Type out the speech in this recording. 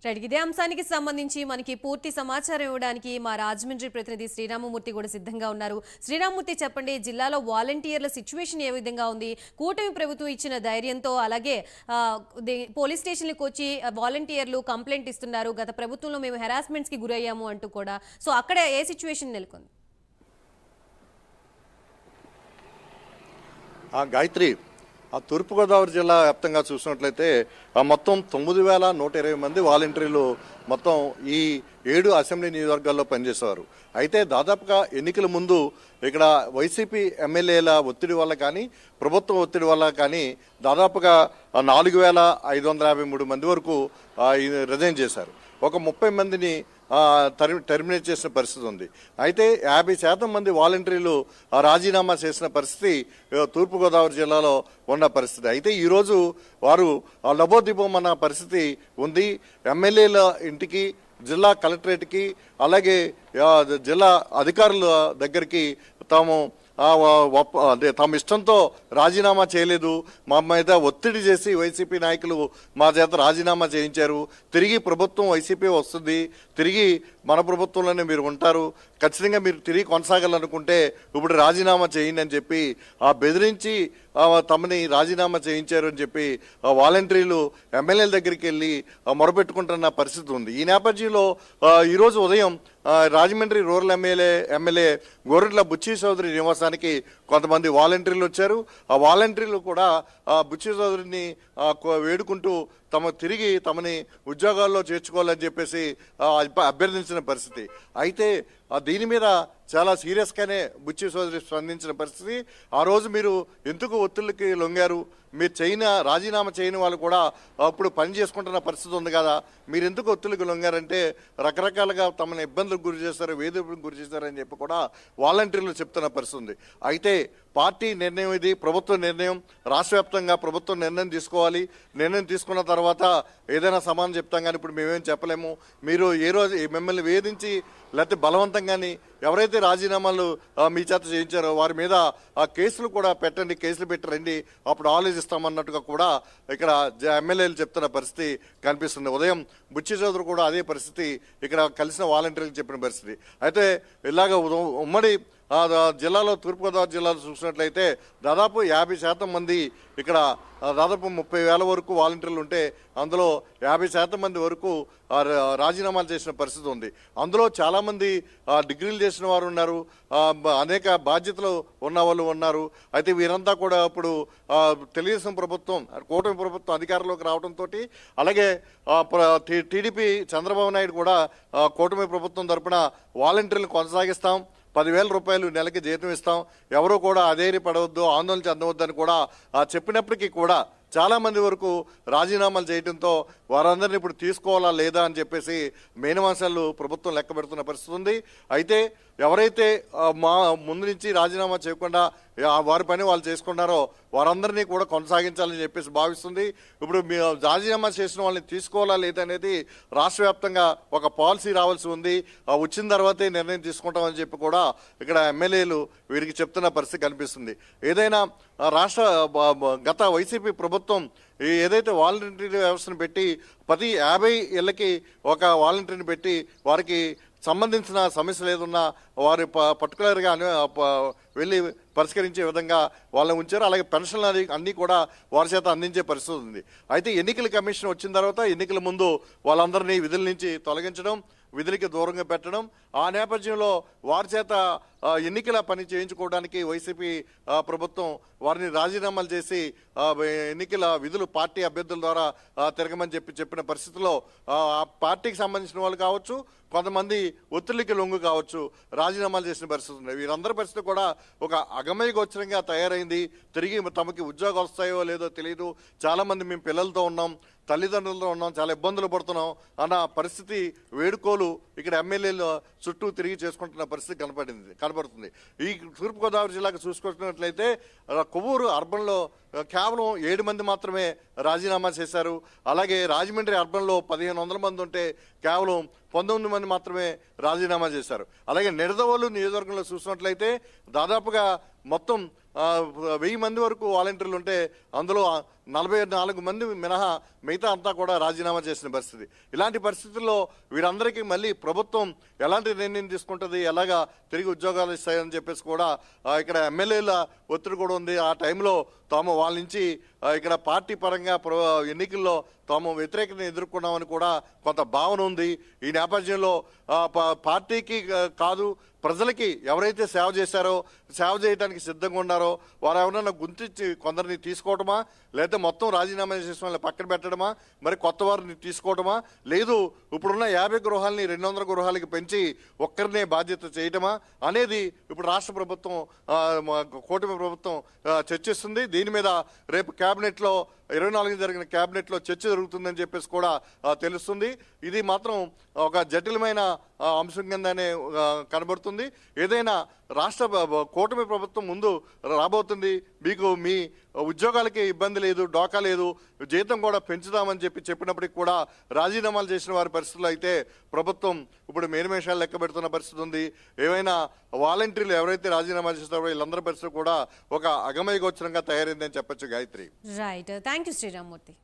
Right. ఇదే అంశానికి సంబంధించి మనకి పూర్తి సమాచారం ఇవ్వడానికి మా రాజమండ్రి ప్రతినిధి శ్రీరామమూర్తి కూడా సిద్ధంగా ఉన్నారు. శ్రీరామమూర్తి, చెప్పండి, జిల్లాలో వాలంటీర్ల సిచ్యువేషన్ ఏ విధంగా ఉంది? కూటమి ప్రభుత్వం ఇచ్చిన ధైర్యంతో అలాగే పోలీస్ స్టేషన్లకు వచ్చి వాలంటీర్లు కంప్లైంట్ ఇస్తున్నారు, గత ప్రభుత్వంలో మేము హెరాస్మెంట్స్ కి గురయ్యాము అంటూ కూడా. సో అక్కడ ఏ సిచ్యువేషన్ నెలకొంది? గాయత్రి, తూర్పుగోదావరి జిల్లా వ్యాప్తంగా చూసినట్లయితే మొత్తం 9,120 మంది వాలంటీర్లు మొత్తం ఈ 7 అసెంబ్లీ నియోజకవర్గాల్లో పనిచేసేవారు. అయితే దాదాపుగా ఎన్నికల ముందు ఇక్కడ వైసీపీ ఎమ్మెల్యేల ఒత్తిడి వల్ల కానీ ప్రభుత్వం ఒత్తిడి వల్ల కానీ దాదాపుగా 4,553 మంది వరకు రిజైన్ చేశారు. ఒక 30 మందిని టెర్మినేట్ చేసిన పరిస్థితి ఉంది. అయితే 50% మంది వాలంటీర్లు రాజీనామా చేసిన పరిస్థితి తూర్పుగోదావరి జిల్లాలో ఉన్న పరిస్థితి. అయితే ఈరోజు వారు లబోదిబోం అన్న పరిస్థితి ఉంది. ఎమ్మెల్యేల ఇంటికి, జిల్లా కలెక్టరేట్కి, అలాగే జిల్లా అధికారుల దగ్గరికి తాము తమ ఇష్టంతో రాజీనామా చేయలేదు, మా మీద ఒత్తిడి చేసి వైసీపీ నాయకులు మా చేత రాజీనామా చేయించారు, తిరిగి ప్రభుత్వం వైసీపీ వస్తుంది, తిరిగి మన ప్రభుత్వంలోనే మీరు ఉంటారు, ఖచ్చితంగా మీరు తిరిగి కొనసాగాలనుకుంటే ఇప్పుడు రాజీనామా చేయండి అని చెప్పి బెదిరించి తమని రాజీనామా చేయించారు అని చెప్పి వాలంటీర్లు ఎమ్మెల్యేల దగ్గరికి వెళ్ళి మొరపెట్టుకుంటున్న పరిస్థితి ఉంది. ఈ నేపథ్యంలో ఈరోజు ఉదయం రాజమండ్రి రూరల్ ఎమ్మెల్యే గోరెట్ల బుచ్చి చౌదరి నివాసానికి కొంతమంది వాలంటీర్లు వచ్చారు. ఆ వాలంటీర్లు కూడా బుచ్చి చౌదరిని వేడుకుంటూ తిరిగి తమని ఉద్యోగాల్లో చేర్చుకోవాలని చెప్పేసి అభ్యర్థించిన పరిస్థితి. అయితే దీని మీద చాలా సీరియస్గానే బుచ్చి చౌదరి స్పందించిన పరిస్థితి. ఆ రోజు మీరు ఎందుకు ఒత్తిళ్ళకి లొంగారు? మీరు రాజీనామా చేయని వాళ్ళు కూడా అప్పుడు పని చేసుకుంటున్న పరిస్థితి ఉంది కదా, మీరు ఎందుకు ఒత్తిళ్ళకి లొంగారంటే రకరకాలుగా తమని ఇబ్బందులకు గురి చేస్తారు, వేధింపులకు గురి చేస్తారని చెప్పి కూడా వాలంటీర్లు చెప్తున్న పరిస్థితి ఉంది. అయితే పార్టీ నిర్ణయం ఇది, ప్రభుత్వ నిర్ణయం, రాష్ట్ర వ్యాప్తంగా ప్రభుత్వం నిర్ణయం తీసుకోవాలి. నిర్ణయం తీసుకున్న తర్వాత ఏదైనా సమాధానం చెప్తాం, కానీ ఇప్పుడు మేమేం చెప్పలేము. మీరు ఏ రోజు మిమ్మల్ని వేధించి లేకపోతే బలవంతంగాని ఎవరైతే రాజీనామాలు మీ చేత చేయించారో వారి మీద కేసులు కూడా పెట్టండి, కేసులు పెట్టి రండి, అప్పుడు ఆలోచిస్తామన్నట్టుగా కూడా ఇక్కడ ఎమ్మెల్యేలు చెప్తున్న పరిస్థితి కనిపిస్తుంది. ఉదయం బుచ్చి చౌదరి కూడా అదే పరిస్థితి ఇక్కడ కలిసిన వాలంటీర్లకు చెప్పిన పరిస్థితి. అయితే ఇలాగ ఉమ్మడి జిల్లాలో, తూర్పుగోదావరి జిల్లాలో చూసినట్లయితే దాదాపు 50% మంది ఇక్కడ దాదాపు 30,000 వరకు వాలంటీర్లు ఉంటే అందులో 50% మంది వరకు రాజీనామాలు చేసిన పరిస్థితి ఉంది. అందులో చాలామంది డిగ్రీలు చేసిన వారు ఉన్నారు, అనేక బాధ్యతలు ఉన్న వాళ్ళు ఉన్నారు. అయితే వీరంతా కూడా ఇప్పుడు తెలుగుదేశం ప్రభుత్వం, కూటమి ప్రభుత్వం అధికారంలోకి రావడంతో, అలాగే టీడీపీ చంద్రబాబు నాయుడు కూడా కూటమి ప్రభుత్వం తరఫున వాలంటీర్లు కొనసాగిస్తాం, 10,000 రూపాయలు నెలకి జీతం ఇస్తాం, ఎవరూ కూడా అధైర్యపడవద్దు, ఆందోళన చెందవద్దు అని కూడా చెప్పినప్పటికీ కూడా చాలామంది వరకు రాజీనామాలు చేయడంతో వారందరినీ ఇప్పుడు తీసుకోవాలా లేదా అని చెప్పేసి మేనమాసాలు ప్రభుత్వం లెక్క పెడుతున్న పరిస్థితి ఉంది. అయితే ఎవరైతే ముందు నుంచి రాజీనామా చేయకుండా వారి పని వాళ్ళు చేసుకున్నారో వారందరినీ కూడా కొనసాగించాలని చెప్పేసి భావిస్తుంది. ఇప్పుడు రాజీనామా చేసిన వాళ్ళని తీసుకోవాలా లేదా అనేది రాష్ట్ర వ్యాప్తంగా ఒక పాలసీ రావాల్సి ఉంది. వచ్చిన తర్వాతే నిర్ణయం తీసుకుంటామని చెప్పి కూడా ఇక్కడ ఎమ్మెల్యేలు వీరికి చెప్తున్న పరిస్థితి కనిపిస్తుంది. ఏదైనా గత వైసీపీ ప్రభుత్వం ఏదైతే వాలంటీర్ వ్యవస్థను పెట్టి ప్రతి 50 ఇళ్ళకి ఒక వాలంటీర్ని పెట్టి వారికి సంబంధించిన సమస్యలు ఏదున్నా వారు పర్టికులర్గా వెళ్ళి పరిష్కరించే విధంగా వాళ్ళని ఉంచారు. అలాగే పెన్షన్లు అన్నీ కూడా వారి చేత అందించే పరిస్థితి ఉంది. అయితే ఎన్నికల కమిషన్ వచ్చిన తర్వాత ఎన్నికల ముందు వాళ్ళందరినీ విధుల నుంచి తొలగించడం, విధులకి దూరంగా పెట్టడం, ఆ నేపథ్యంలో వారి చేత ఎన్నికల పని చేయించుకోవడానికి వైసీపీ ప్రభుత్వం వారిని రాజీనామాలు చేసి ఎన్నికల విధులు పార్టీ అభ్యర్థుల ద్వారా తిరగమని చెప్పిన పరిస్థితుల్లో ఆ పార్టీకి సంబంధించిన వాళ్ళు కావచ్చు, కొంతమంది ఒత్తిడికి లొంగు కావచ్చు, రాజీనామాలు చేసిన పరిస్థితి ఉన్నాయి. వీరందరి పరిస్థితి కూడా ఒక అగమయ గోచరంగా తయారైంది. తిరిగి తమకి ఉద్యోగాలు వస్తాయో లేదో తెలియదు. చాలామంది మేము పిల్లలతో ఉన్నాం, తల్లిదండ్రులతో ఉన్నాం, చాలా ఇబ్బందులు పడుతున్నాం అన్న పరిస్థితి వేడుకోలు ఇక్కడ ఎమ్మెల్యేలు చుట్టూ తిరిగి చేసుకుంటున్న పరిస్థితి కనబడుతుంది. ఈ తూర్పుగోదావరి జిల్లాకు చూసుకుంటున్నట్లయితే కొవ్వూరు అర్బన్లో కేవలం 7 మంది మాత్రమే రాజీనామా చేశారు. అలాగే రాజమండ్రి అర్బన్లో 1,500 మంది ఉంటే కేవలం 19 మంది మాత్రమే రాజీనామా చేశారు. అలాగే నిడదవోలు నియోజకవర్గంలో చూసినట్లయితే దాదాపుగా మొత్తం 1000 మంది వరకు వాలంటీర్లు ఉంటే అందులో 44 మంది మినహా మిగతా అంతా కూడా రాజీనామా చేసిన పరిస్థితి. ఇలాంటి పరిస్థితుల్లో వీరందరికీ మళ్ళీ ప్రభుత్వం ఎలాంటి నిర్ణయం తీసుకుంటుంది, ఎలాగా తిరిగి ఉద్యోగాలు ఇస్తాయని చెప్పేసి కూడా ఇక్కడ ఎమ్మెల్యేల ఒత్తిడి కూడా ఉంది. ఆ టైంలో తాము వాళ్ళ నుంచి ఇక్కడ పార్టీ పరంగా ఎన్నికల్లో తాము వ్యతిరేకతను ఎదుర్కొన్నామని కూడా కొంత భావన ఉంది. ఈ నేపథ్యంలో పార్టీకి కాదు ప్రజలకి ఎవరైతే సేవ చేశారో, సేవ చేయడానికి సిద్ధంగా ఉన్నారో వారు ఎవరైనా గుర్తించి కొందరిని తీసుకోవటమా, లేదా మొత్తం రాజీనామా చేసిన వాళ్ళని పక్కన పెట్టడమా, మరి కొత్త వారిని తీసుకోవటమా, లేదు ఇప్పుడున్న 50 గృహాలని 200 గృహాలకి పెంచి ఒక్కరినే బాధ్యత చేయటమా అనేది ఇప్పుడు రాష్ట్ర ప్రభుత్వం కూటమి ప్రభుత్వం చర్చిస్తుంది. దీని మీద రేపు క్యాబినెట్లో 24 జరిగిన క్యాబినెట్లో చర్చ జరుగుతుందని చెప్పేసి కూడా తెలుస్తుంది. ఇది మాత్రం ఒక జటిలమైన అంశం కిందనే కనబడుతుంది. ఏదైనా రాష్ట్ర కూటమి ప్రభుత్వం ముందు రాబోతుంది, మీకు మీ ఉద్యోగాలకి ఇబ్బంది లేదు, డోకా లేదు, జీతం కూడా పెంచుదామని చెప్పినప్పటికి కూడా రాజీనామాలు చేసిన వారి పరిస్థితుల్లో అయితే ప్రభుత్వం ఇప్పుడు మేనిమేషాలు లెక్క పెడుతున్న పరిస్థితి ఉంది. ఏవైనా వాలంటీర్లు ఎవరైతే రాజీనామా చేస్తారో వీళ్ళందరి పరిస్థితి కూడా ఒక అగమయ గోచరంగా తయారైందని చెప్పొచ్చు. Gayatri. Right, thank you Sriramamurthy.